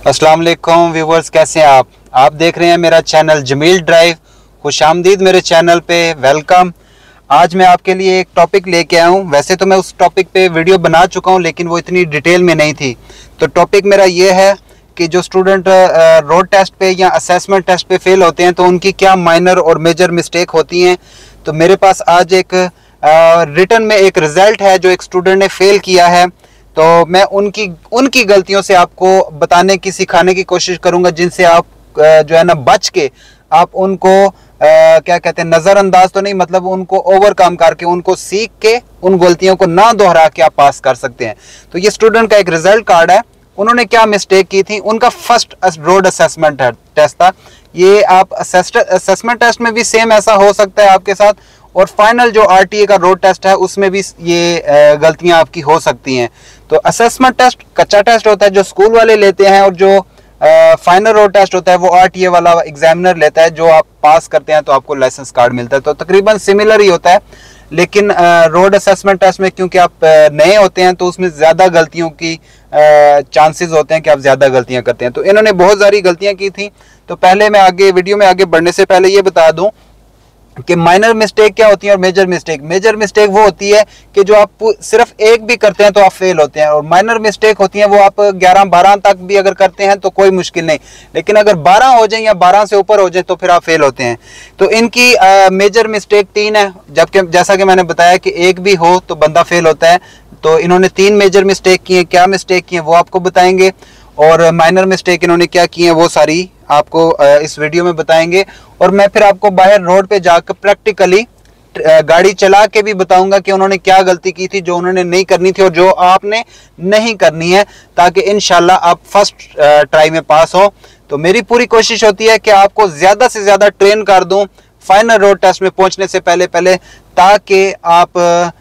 अस्सलाम वालेकुम व्यूवर्स, कैसे हैं आप देख रहे हैं मेरा चैनल जमील ड्राइव। खुशामदीद मेरे चैनल पे, वेलकम। आज मैं आपके लिए एक टॉपिक लेके आया हूँ। वैसे तो मैं उस टॉपिक पे वीडियो बना चुका हूँ, लेकिन वो इतनी डिटेल में नहीं थी। तो टॉपिक मेरा ये है कि जो स्टूडेंट रोड टेस्ट पे या असेसमेंट टेस्ट पे फेल होते हैं तो उनकी क्या माइनर और मेजर मिस्टेक होती हैं। तो मेरे पास आज एक रिटन में एक रिजल्ट है जो एक स्टूडेंट ने फेल किया है। तो मैं उनकी गलतियों से आपको बताने की, सिखाने की कोशिश करूंगा, जिनसे आप जो है ना बच के आप उनको क्या कहते हैं, नज़रअंदाज तो नहीं, मतलब उनको ओवरकम करके, उनको सीख के, उन गलतियों को ना दोहरा के आप पास कर सकते हैं। तो ये स्टूडेंट का एक रिजल्ट कार्ड है। उन्होंने क्या मिस्टेक की थी। उनका फर्स्ट रोड असेसमेंट टेस्ट था। ये आप असेसमेंट टेस्ट में भी सेम ऐसा हो सकता है आपके साथ, और फाइनल जो आरटीए का रोड टेस्ट है उसमें भी ये गलतियां आपकी हो सकती हैं। तो असेसमेंट टेस्ट कच्चा टेस्ट होता है जो स्कूल वाले लेते हैं, और जो फाइनल रोड टेस्ट होता है वो आरटीए वाला एग्जामिनर लेता है। जो आप पास करते हैं तो आपको लाइसेंस कार्ड मिलता है। तो तकरीबन सिमिलर ही होता है, लेकिन रोड असेसमेंट टेस्ट में क्योंकि आप नए होते हैं तो उसमें ज़्यादा गलतियों की चांसेस होते हैं कि आप ज़्यादा गलतियां करते हैं। तो इन्होंने बहुत सारी गलतियां की थी। तो पहले मैं वीडियो में आगे बढ़ने से पहले ये बता दूं कि माइनर मिस्टेक क्या होती है और मेजर मिस्टेक वो होती है कि जो आप सिर्फ एक भी करते हैं तो आप फेल होते हैं, और माइनर मिस्टेक होती है वो आप 11-12 तक भी अगर करते हैं तो कोई मुश्किल नहीं, लेकिन अगर 12 हो जाए या 12 से ऊपर हो जाए तो फिर आप फेल होते हैं। तो इनकी मेजर मिस्टेक 3 है, जबकि जैसा कि मैंने बताया कि एक भी हो तो बंदा फेल होता है। तो इन्होंने 3 मेजर मिस्टेक की है। क्या मिस्टेक की है वो आपको बताएंगे, और माइनर मिस्टेक इन्होंने क्या की है वो सारी आपको इस वीडियो में बताएंगे। और मैं फिर आपको बाहर रोड पे जाकर प्रैक्टिकली गाड़ी चला के भी बताऊंगा कि उन्होंने क्या गलती की थी, जो उन्होंने नहीं करनी थी और जो आपने नहीं करनी है, ताकि इंशाल्लाह आप फर्स्ट ट्राई में पास हो। तो मेरी पूरी कोशिश होती है कि आपको ज़्यादा से ज़्यादा ट्रेन कर दूं फाइनल रोड टेस्ट में पहुंचने से पहले, ताकि आप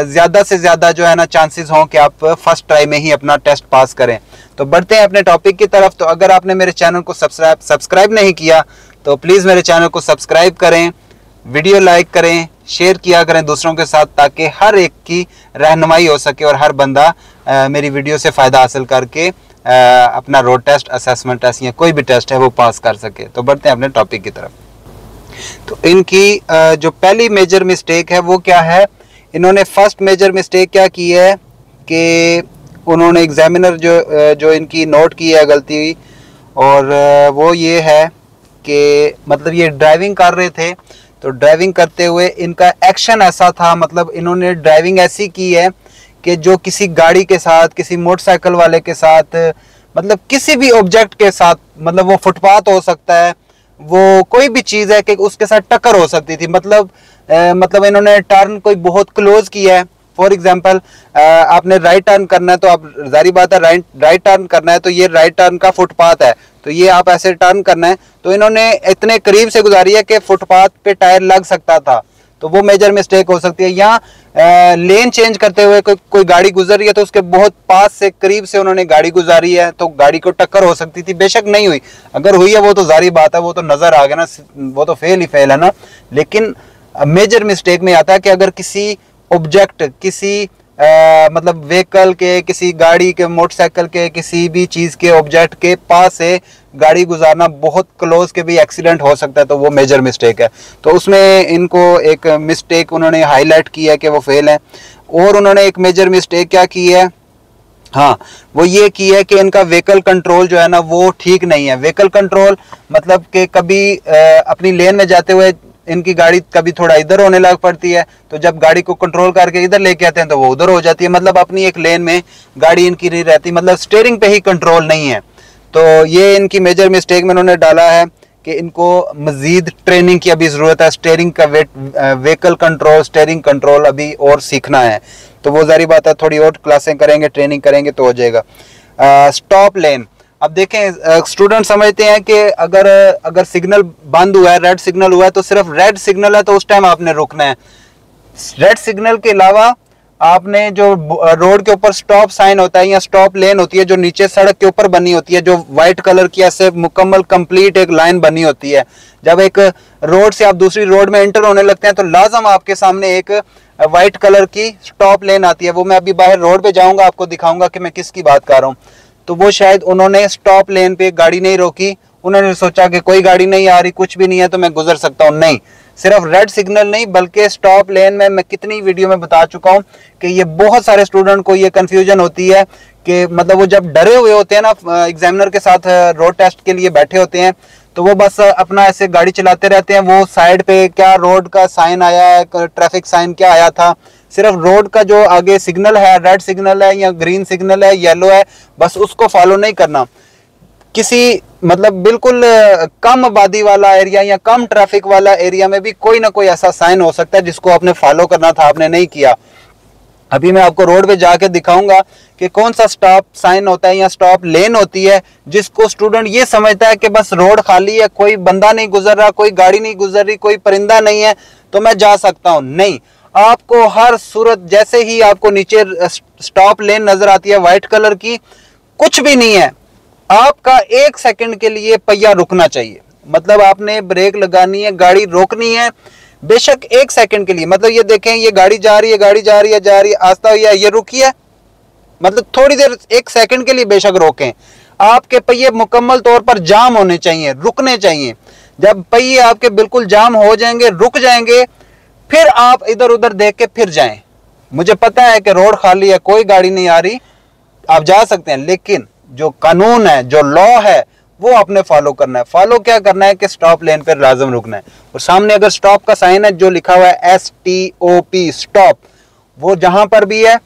ज़्यादा से ज़्यादा जो है ना चांसेस हों कि आप फर्स्ट ट्राई में ही अपना टेस्ट पास करें। तो बढ़ते हैं अपने टॉपिक की तरफ। तो अगर आपने मेरे चैनल को सब्सक्राइब नहीं किया तो प्लीज़ मेरे चैनल को सब्सक्राइब करें, वीडियो लाइक करें, शेयर किया करें दूसरों के साथ, ताकि हर एक की रहनुमाई हो सके और हर बंदा मेरी वीडियो से फ़ायदा हासिल करके अपना रोड टेस्ट, असेसमेंट टेस्ट या कोई भी टेस्ट है वो पास कर सके। तो बढ़ते हैं अपने टॉपिक की तरफ। तो इनकी जो पहली मेजर मिस्टेक है वो क्या है। इन्होंने फर्स्ट मेजर मिस्टेक क्या की है कि उन्होंने एग्जामिनर जो इनकी नोट की है गलती, और वो ये है कि मतलब ये ड्राइविंग कर रहे थे, तो ड्राइविंग करते हुए इनका एक्शन ऐसा था, मतलब इन्होंने ड्राइविंग ऐसी की है कि जो किसी गाड़ी के साथ, किसी मोटरसाइकिल वाले के साथ, मतलब किसी भी ऑब्जेक्ट के साथ, मतलब वो फुटपाथ हो सकता है, वो कोई भी चीज़ है कि उसके साथ टक्कर हो सकती थी। मतलब इन्होंने टर्न कोई बहुत क्लोज किया है। फॉर एग्जांपल आपने राइट टर्न करना है, तो आप जारी बात है राइट टर्न करना है, तो ये राइट टर्न का फुटपाथ है, तो ये आप ऐसे टर्न करना है। तो इन्होंने इतने करीब से गुजारी है कि फुटपाथ पे टायर लग सकता था, तो वो मेजर मिस्टेक हो सकती है। या लेन चेंज करते हुए कोई गाड़ी गुजर रही है तो उसके बहुत पास से, करीब से उन्होंने गाड़ी गुजारी है, तो गाड़ी को टक्कर हो सकती थी। बेशक नहीं हुई, अगर हुई है वो तो जारी बात है, वो तो नजर आ गया ना, वो तो फेल ही फेल है ना। लेकिन मेजर मिस्टेक में आता है कि अगर किसी ऑब्जेक्ट, किसी मतलब व्हीकल के, किसी गाड़ी के, मोटरसाइकिल के, किसी भी चीज़ के ऑब्जेक्ट के पास से गाड़ी गुजारना, बहुत क्लोज के भी एक्सीडेंट हो सकता है, तो वो मेजर मिस्टेक है। तो उसमें इनको एक मिस्टेक उन्होंने हाईलाइट की है कि वो फेल है। और उन्होंने एक मेजर मिस्टेक क्या की है, हाँ, वो ये की है कि इनका व्हीकल कंट्रोल जो है ना वो ठीक नहीं है। व्हीकल कंट्रोल मतलब कि कभी अपनी लेन में जाते हुए इनकी गाड़ी कभी थोड़ा इधर होने लग पड़ती है, तो जब गाड़ी को कंट्रोल करके इधर लेके आते हैं तो वो उधर हो जाती है। मतलब अपनी एक लेन में गाड़ी इनकी नहीं रहती, मतलब स्टीयरिंग पे ही कंट्रोल नहीं है। तो ये इनकी मेजर मिस्टेक में उन्होंने डाला है कि इनको मजीद ट्रेनिंग की अभी ज़रूरत है। स्टीयरिंग का व्हीकल कंट्रोल, स्टीयरिंग कंट्रोल अभी और सीखना है। तो वो जारी बात है, थोड़ी और क्लासें करेंगे, ट्रेनिंग करेंगे तो हो जाएगा। स्टॉप लेन, अब देखें स्टूडेंट समझते हैं कि अगर सिग्नल बंद हुआ है, रेड सिग्नल हुआ है, तो सिर्फ रेड सिग्नल है तो उस टाइम आपने रुकना है। रेड सिग्नल के अलावा आपने जो रोड के ऊपर स्टॉप साइन होता है या स्टॉप लेन होती है, जो नीचे सड़क के ऊपर बनी होती है, जो व्हाइट कलर की ऐसे मुकम्मल कंप्लीट एक लाइन बनी होती है, जब एक रोड से आप दूसरी रोड में एंटर होने लगते हैं तो लाजम आपके सामने एक व्हाइट कलर की स्टॉप लेन आती है। वो मैं अभी बाहर रोड पे जाऊंगा, आपको दिखाऊंगा कि मैं किसकी बात कर रहा हूँ। तो वो शायद उन्होंने स्टॉप लेन पे गाड़ी नहीं रोकी, उन्होंने सोचा कि कोई गाड़ी नहीं आ रही, कुछ भी नहीं है तो मैं गुजर सकता हूँ। नहीं, सिर्फ रेड सिग्नल नहीं बल्कि स्टॉप लेन में मैं कितनी वीडियो में बता चुका हूँ कि ये बहुत सारे स्टूडेंट को ये कंफ्यूजन होती है कि मतलब वो जब डरे हुए होते हैं ना, एग्जामिनर के साथ रोड टेस्ट के लिए बैठे होते हैं, तो वो बस अपना ऐसे गाड़ी चलाते रहते हैं। वो साइड पे क्या रोड का साइन आया है, ट्रैफिक साइन क्या आया था, सिर्फ रोड का जो आगे सिग्नल है, रेड सिग्नल है या ग्रीन सिग्नल है, येलो है, बस उसको फॉलो नहीं करना। किसी मतलब बिल्कुल कम आबादी वाला एरिया या कम ट्रैफिक वाला एरिया में भी कोई ना कोई ऐसा साइन हो सकता है जिसको आपने फॉलो करना था, आपने नहीं किया। अभी मैं आपको रोड पे जाके दिखाऊंगा कि कौन सा स्टॉप साइन होता है या स्टॉप लेन होती है जिसको स्टूडेंट ये समझता है कि बस रोड खाली है, कोई बंदा नहीं गुजर रहा, कोई गाड़ी नहीं गुजर रही, कोई परिंदा नहीं है तो मैं जा सकता हूं। नहीं, आपको हर सूरत जैसे ही आपको नीचे स्टॉप लेन नजर आती है व्हाइट कलर की, कुछ भी नहीं है, आपका 1 सेकंड के लिए पहिया रुकना चाहिए। मतलब आपने ब्रेक लगानी है, गाड़ी रोकनी है, बेशक 1 सेकंड के लिए। मतलब ये देखें, ये गाड़ी जा रही है, गाड़ी जा रही है, आस्ता हुई है, ये रुकी है, मतलब थोड़ी देर 1 सेकंड के लिए बेशक रोकें। आपके पहिए मुकम्मल तौर पर जाम होने चाहिए, रुकने चाहिए। जब पहिए आपके बिल्कुल जाम हो जाएंगे, रुक जाएंगे, फिर आप इधर उधर देख के फिर जाएं। मुझे पता है कि रोड खाली है, कोई गाड़ी नहीं आ रही, आप जा सकते हैं, लेकिन जो कानून है, जो लॉ है, वो आपने फॉलो करना है। फॉलो क्या करना है कि स्टॉप लेन पर लाजम रुकना है। और सामने अगर स्टॉप का साइन है जो लिखा हुआ है STOP स्टॉप, वो जहां पर भी है,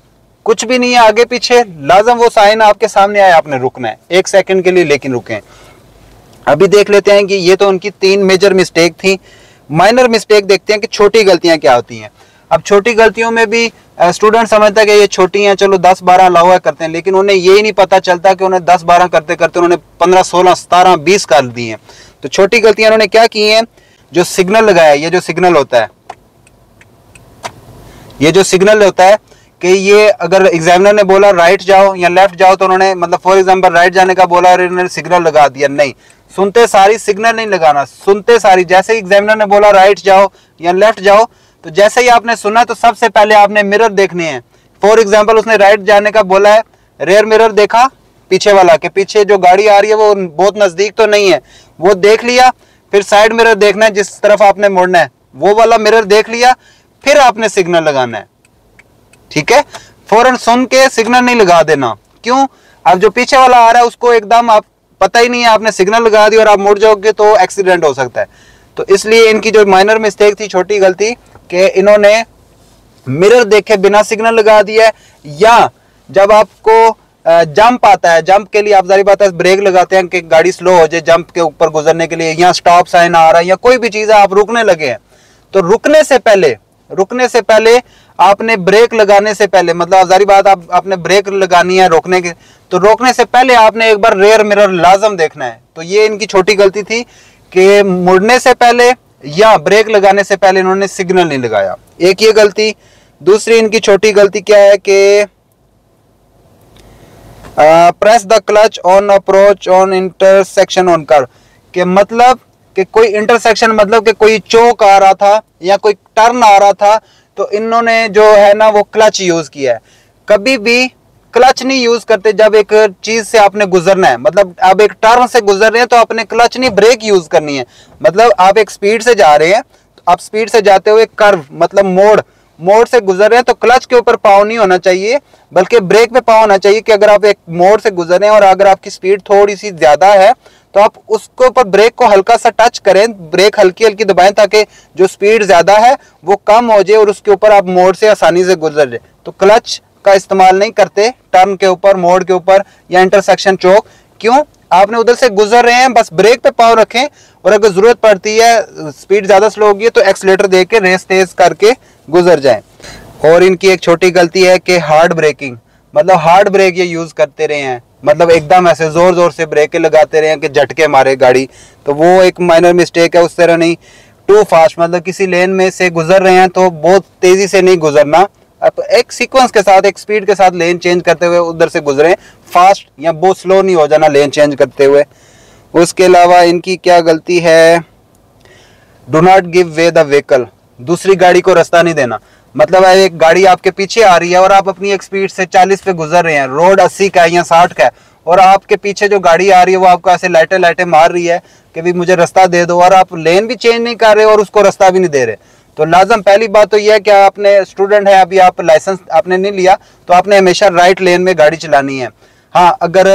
कुछ भी नहीं है आगे पीछे, लाजम वो साइन आपके सामने आया, आपने रुकना है 1 सेकंड के लिए, लेकिन रुकें। अभी देख लेते हैं कि ये तो उनकी 3 मेजर मिस्टेक थी। माइनर मिस्टेक देखते हैं कि छोटी गलतियां क्या होती हैं। अब छोटी गलतियों में भी स्टूडेंट समझता है कि ये छोटी हैं, चलो 10-12 अलावा करते हैं, लेकिन उन्हें ये ही नहीं पता चलता कि उन्हें 10-12 करते करते उन्होंने 15-16-17-20 कर दी हैं। तो छोटी गलतियां उन्होंने क्या की हैं, जो सिग्नल लगाया, ये जो सिग्नल होता है, ये जो सिग्नल होता है कि ये अगर एग्जामिनर ने बोला राइट जाओ या लेफ्ट जाओ, तो उन्होंने मतलब फॉर एग्जांपल राइट जाने का बोला और इन्होंने सिग्नल लगा दिया। नहीं, सुनते सारी सिग्नल नहीं लगाना, सुनते सारी, जैसे एग्जामिनर ने बोला राइट जाओ या लेफ्ट जाओ, तो जैसे ही आपने सुना तो सबसे पहले आपने मिरर देखने हैं। फॉर एग्जांपल उसने राइट जाने का बोला है, रेयर मिरर देखा पीछे वाला के पीछे जो गाड़ी आ रही है वो बहुत नजदीक तो नहीं है, वो देख लिया। फिर साइड मिरर देखना है, जिस तरफ आपने मुड़ना है वो वाला मिरर देख लिया, फिर आपने सिग्नल लगाना है। ठीक है, फौरन सुन के सिग्नल नहीं लगा देना। क्यों? अब जो पीछे वाला आ रहा है उसको एकदम आप पता ही नहीं है, आपने सिग्नल लगा दी और आप मुड़ जाओगे तो एक्सीडेंट हो सकता है। तो इसलिए इनकी जो माइनर मिस्टेक थी, छोटी गलती, कि इन्होंने मिरर देखे बिना सिग्नल लगा दिया। या जब आपको जंप आता है, जंप के लिए आप जारी बात है ब्रेक लगाते हैं कि गाड़ी स्लो हो जाए जंप के ऊपर गुजरने के लिए, या स्टॉप साइन आ रहा है या कोई भी चीज है, आप रुकने लगे हैं, तो रुकने से पहले आपने ब्रेक लगाने से पहले, मतलब जारी बात आपने ब्रेक लगानी है रोकने के, तो रोकने से पहले आपने एक बार रेयर मिरर लाजम देखना है। तो ये इनकी छोटी गलती थी कि मुड़ने से पहले या ब्रेक लगाने से पहले इन्होंने सिग्नल नहीं लगाया, एक ये गलती। दूसरी इनकी छोटी गलती क्या है कि press the clutch on approach on intersection on कर, के मतलब कि कोई इंटरसेक्शन, मतलब कि कोई चौक आ रहा था या कोई टर्न आ रहा था, तो इन्होंने जो है ना वो क्लच यूज किया है। कभी भी क्लच नहीं यूज करते जब एक चीज से आपने गुजरना है, मतलब आप एक टर्न से गुजर रहे हैं तो आपने क्लच नहीं ब्रेक यूज करनी है। मतलब आप एक स्पीड से जा रहे हैं, तो आप स्पीड से जाते हुए कर्व मतलब मोड़ से गुजर रहे हैं, तो क्लच के ऊपर पाँव नहीं होना चाहिए बल्कि ब्रेक पे पाँव होना चाहिए। कि अगर आप एक मोड़ से गुजर रहे हैं और अगर आपकी स्पीड थोड़ी सी ज्यादा है तो आप उसके ऊपर ब्रेक को हल्का सा टच करें, ब्रेक हल्की हल्की दबाएं ताकि जो स्पीड ज्यादा है वो कम हो जाए और उसके ऊपर आप मोड़ से आसानी से गुजर जाए। तो क्लच का इस्तेमाल नहीं करते टर्न के ऊपर, मोड़ के ऊपर या इंटरसेक्शन चौक। क्यों? आपने उधर से गुजर रहे हैं, बस ब्रेक पे पाँव रखें और अगर जरूरत पड़ती है, स्पीड ज्यादा स्लो होगी तो एक्सीलेटर दे के रेस तेज करके गुजर जाएं। और इनकी एक छोटी गलती है कि हार्ड ब्रेकिंग, मतलब हार्ड ब्रेक ये यूज करते रहे हैं, मतलब एकदम ऐसे जोर जोर से ब्रेकें लगाते रहे हैं कि झटके मारे गाड़ी, तो वो एक माइनर मिस्टेक है। उस तरह नहीं, टू फास्ट, मतलब किसी लेन में से गुजर रहे हैं तो बहुत तेजी से नहीं गुजरना, अब एक सीक्वेंस के साथ, एक स्पीड के साथ लेन चेंज करते हुए उधर से गुजरे, फास्ट या बहुत स्लो नहीं हो जाना लेन चेंज करते हुए। उसके अलावा इनकी क्या गलती है, do not give way the vehicle, दूसरी गाड़ी को रास्ता नहीं देना। मतलब एक गाड़ी आपके पीछे आ रही है और आप अपनी एक स्पीड से 40 पे गुजर रहे हैं, रोड 80 का है या 60 का है, और आपके पीछे जो गाड़ी आ रही है वो आपको ऐसे लाइटें लाइटें मार रही है कि भी मुझे रास्ता दे दो, और आप लेन भी चेंज नहीं कर रहे और उसको रास्ता भी नहीं दे रहे। तो लाजम पहली बात तो यह है कि आपने स्टूडेंट है, अभी आप लाइसेंस आपने नहीं लिया, तो आपने हमेशा राइट लेन में गाड़ी चलानी है। हाँ, अगर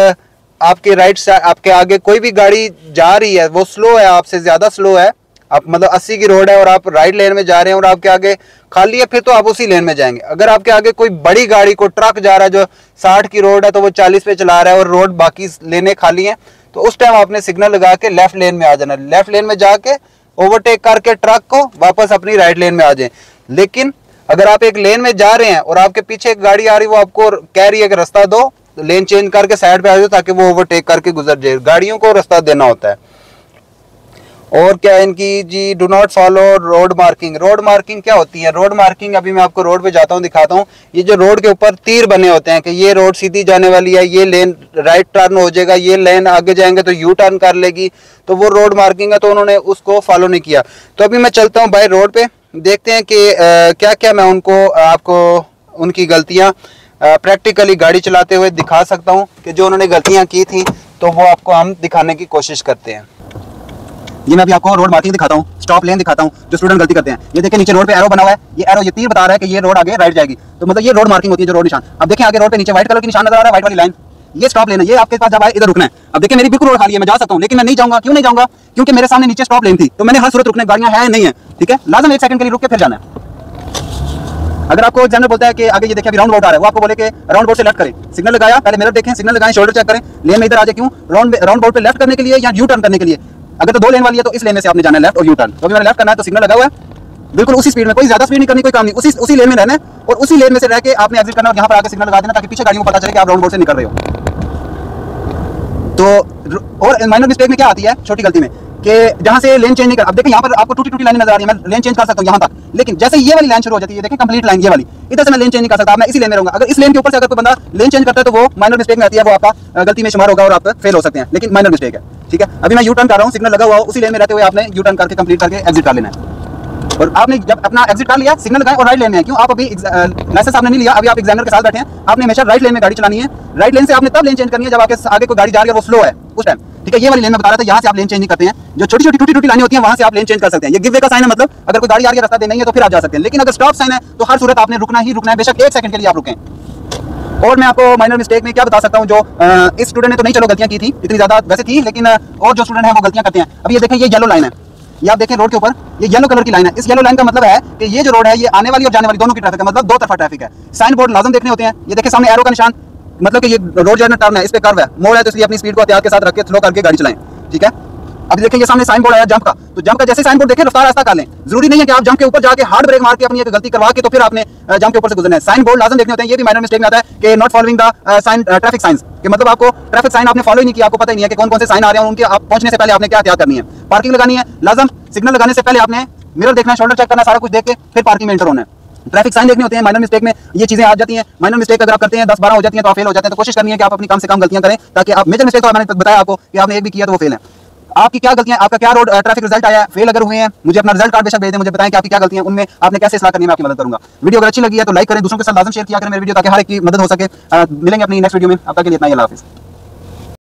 आपके राइट साइड आपके आगे कोई भी गाड़ी जा रही है, वो स्लो है, आपसे ज़्यादा स्लो है, आप मतलब 80 की रोड है और आप राइट लेन में जा रहे हैं और आपके आगे खाली है, फिर तो आप उसी लेन में जाएंगे। अगर आपके आगे कोई बड़ी गाड़ी, कोई ट्रक जा रहा है जो 60 की रोड है तो वो 40 पे चला रहा है और रोड बाकी लेने खाली हैं, तो उस टाइम आपने सिग्नल लगा के लेफ्ट लेन में आ जाना। लेफ्ट लेन में जाके ओवरटेक करके ट्रक को वापस अपनी राइट लेन में आ जाए। लेकिन अगर आप एक लेन में जा रहे हैं और आपके पीछे एक गाड़ी आ रही है, वो आपको कह रही है कि रास्ता दो, तो लेन चेंज करके साइड पे आ जाओ ताकि वो ओवरटेक करके गुजर जाए। गाड़ियों को रास्ता देना होता है। और क्या इनकी जी, do not follow road marking. Road marking क्या होती है? रोड मार्किंग, अभी मैं आपको रोड पे जाता हूँ, दिखाता हूँ। ये जो रोड के ऊपर तीर बने होते हैं कि ये रोड सीधी जाने वाली है, ये लेन राइट टर्न हो जाएगा, ये लेन आगे जाएंगे तो यू टर्न कर लेगी, तो वो रोड मार्किंग है, तो उन्होंने उसको फॉलो नहीं किया। तो अभी मैं चलता हूँ बाय रोड पे, देखते हैं कि क्या क्या मैं उनको आपको उनकी गलतियाँ प्रैक्टिकली गाड़ी चलाते हुए दिखा सकता हूँ कि जो उन्होंने गलतियाँ की थी तो वो आपको हम दिखाने की कोशिश करते हैं। ये मैं अभी आपको रोड मार्किंग दिखाता हूँ, स्टॉप लेन दिखाता हूँ, जो स्टूडेंट गलती करते हैं। ये देखिए नीचे रोड पे एरो बना हुआ है, ये एरो ये तीर बता रहा है कि ये रोड आगे राइट जाएगी, तो मतलब ये रोड मार्किंग होती है, जो रोड निशान। अब देखिए आगे रोड पे नीचे व्हाइट कलर की निशान नजर आ रहा है, व्हाइट वाली लाइन, ये स्टॉप लेन है, ये आपके पास जब आए इधर रुकना है। अब देखिए मेरी बिल्कुल रोड खाली है, मैं जा सकता हूँ, लेकिन मैं नहीं जाऊंगा। क्यों नहीं जाऊंगा? क्योंकि मेरे सामने नीचे स्टॉप लेन थी, तो मैंने हर सूरत रुकना, गाड़ियां है नहीं है, ठीक है, लाजम 1 सेकंड के लिए रुक के फिर जाना है। अगर आपको एग्जामिनर बोलता है कि आगे ये देखिए अभी राउंड बोर्ड आ रहा है, वो आपको बोले कि राउंड बोर्ड से लेफ्ट करें, सिग्नल लगाया, पहले मिरर देखें, सिग्नल लगाएं, शोल्डर चेक करें, लेन में इधर आ जाए, क्यों राउंड बोर्ड पे लेफ्ट करने के लिए या यू टर्न करने के लिए। अगर तो 2 लेन वाली है तो इस लेन में से आपने जाना है लेफ्ट और यू टर्न। तो अभी मैंने लेफ्ट करना है, तो सिग्नल लगा हुआ है, बिल्कुल उसी स्पीड में, कोई ज्यादा स्पीड नहीं करनी, कोई काम नहीं, उसी लेन में रहना है और उसी लेन में से रह के आपने एग्जिट करना और यहाँ पर आके सिग्नल लगा देना, ताकि पीछे गाड़ियों को पता चले कि आप राउंड बोर्ड से निकल रहे हो। तो और माइनर मिस्टेक में क्या आती है, छोटी गलती में, कि जहां से लेन चेंज नहीं कर, अब देखिए यहाँ पर आपको टूटी लाइन नजर आ रही है, मैं लेन चेंज कर सकता हूँ यहाँ तक, लेकिन जैसे ये वाली लाइन शुरू हो जाती है, देखिए कंप्लीट लाइन ये वाली, इधर से मैं लेन चेंज नहीं कर सकता, मैं इसी लेन में रहूंगा। अगर इस लेन के ऊपर से अगर कोई बंदा लेन चेंज करता है तो वो माइनर मिस्टेक में आती है, वो आपका गलती में शुमार होगा और आप फेल हो सकते हैं, लेकिन माइनर मिस्टेक है, ठीक है। अभी मैं यू टर्न कर रहा हूँ, सिग्नल लगा हुआ, उसी लेन में रहते हुए आपने यू टर्न करके कंप्लीट करके एग्जिट कर लेना है। और आपने जब अपना एग्जिट कर लिया, सिग्नल लगाए और राइट लेन में है, क्यों आप अभी लाइसेंस आपने नहीं लिया, अभी आप एग्जामिनर के साथ बैठे हैं, आपने हमेशा राइट लेन में गाड़ी चलानी है। राइट लेन से आपने तब लेन चेंज करनी है जब आपके आगे कोई गाड़ी जा रही है और वो स्लो है उस टाइम, ठीक है। ये वाली लेन में बता रहा था, यहाँ से आप लेन चेंज नहीं करते हैं, जो छोटी छोटी टूटी लाइनें होती हैं वहां से आप लेन चेंज कर सकते हैं। ये गिव वे का साइन है, मतलब अगर कोई गाड़ी आ रही है रास्ता देना ही है तो फिर आप जा सकते हैं, लेकिन अगर स्टॉप साइन है तो हर सूरत आपने रुकना ही रुकना है, बेशक 1 सेकंड के लिए आप रुकें। और मैं आपको माइनर मिस्टेक में क्या बता सकता हूँ, जो इस स्टूडेंट ने तो नहीं चलो गलतियां की थी, इतनी ज्यादा वैसे थी, लेकिन और जो स्टूडेंट है वो गलतियां करते हैं। अभी ये देखें, ये येलो लाइन है, ये आप देखें रोड के ऊपर, ये येलो कलर की लाइन है। इस येलो लाइन का मतलब है कि ये जो रोड है ये आने वाली और जाने वाली दोनों की ट्रैफिक है, मतलब 2 तरफा ट्रैफिक है। साइन बोर्ड लाजम देखने होते हैं। ये देखिए सामने एरो का निशान, मतलब कि ये रोड जो है ना टर्न है, इस पे कर्व है, मोड़ है, तो इसलिए अपनी स्पीड को एहतियात के साथ रख के स्लो करके गाड़ी चलाएं, ठीक है। अब देखिए ये सामने साइन बोर्ड आया जंप का, तो जंप का जैसे साइन बोर्ड देखें रफ्तार रास्ता कर लें। जरूरी नहीं है कि आप जंप के ऊपर जाके हार्ड ब्रेक मार के अपनी एक गलती करवा के तो फिर आपने जंप के ऊपर से गुजरना है। साइन बोर्ड लाजम देखने होते हैं। ये भी माइनर मिस्टेक में आता है कि not following the sign traffic signs, कि मतलब आपको ट्रैफिक साइन आपने फॉलो ही नहीं किया, आपको पता ही नहीं है कि कौन कौन से साइन आ रहे हैं, उनके आप पहुंचने से पहले आपने क्या एहतियात करनी है। पार्किंग लगानी है, लाजम सिग्नल लगाने से पहले आपने मिरर देखना है, शोल्डर चेक करना है, सारा कुछ देख के फिर पार्किंग में एंटर होना है। ट्रैफिक साइन देखने होते हैं। माइनर मिस्टेक में ये चीजें आ जाती हैं। माइनर मिस्टेक अगर आप करते हैं 10-12 हो जाती हैं तो आप फेल हो जाते हैं। तो कोशिश करनी है कि आप अपनी कम से कम गलतियां करें, ताकि आप मेजर मिस्टेक, तो मैंने बताया आपको कि आपने एक भी किया तो वो फेल है। आपकी क्या गलतियां, आपका क्या रोड ट्रैफिक रिजल्ट आया, फेल अगर हुए हैं, मुझे अपना रिजल्ट कार्ड बेशक भेज दें, मुझे बताएं कि आपकी क्या गलतियां, उनमें आपने कैसे इस्लाह करनी है, मैं आपकी मदद करूंगा। वीडियो अगर अच्छी लगी है तो लाइक करें, दूसरों के साथ लाजम शेयर किया करें मेरी वीडियो, ताकि हर एक की मदद हो सके। मिलेंगे अपनी नेक्स्ट वीडियो में, अब तक के लिए इतना ही, अल्लाह हाफिज़।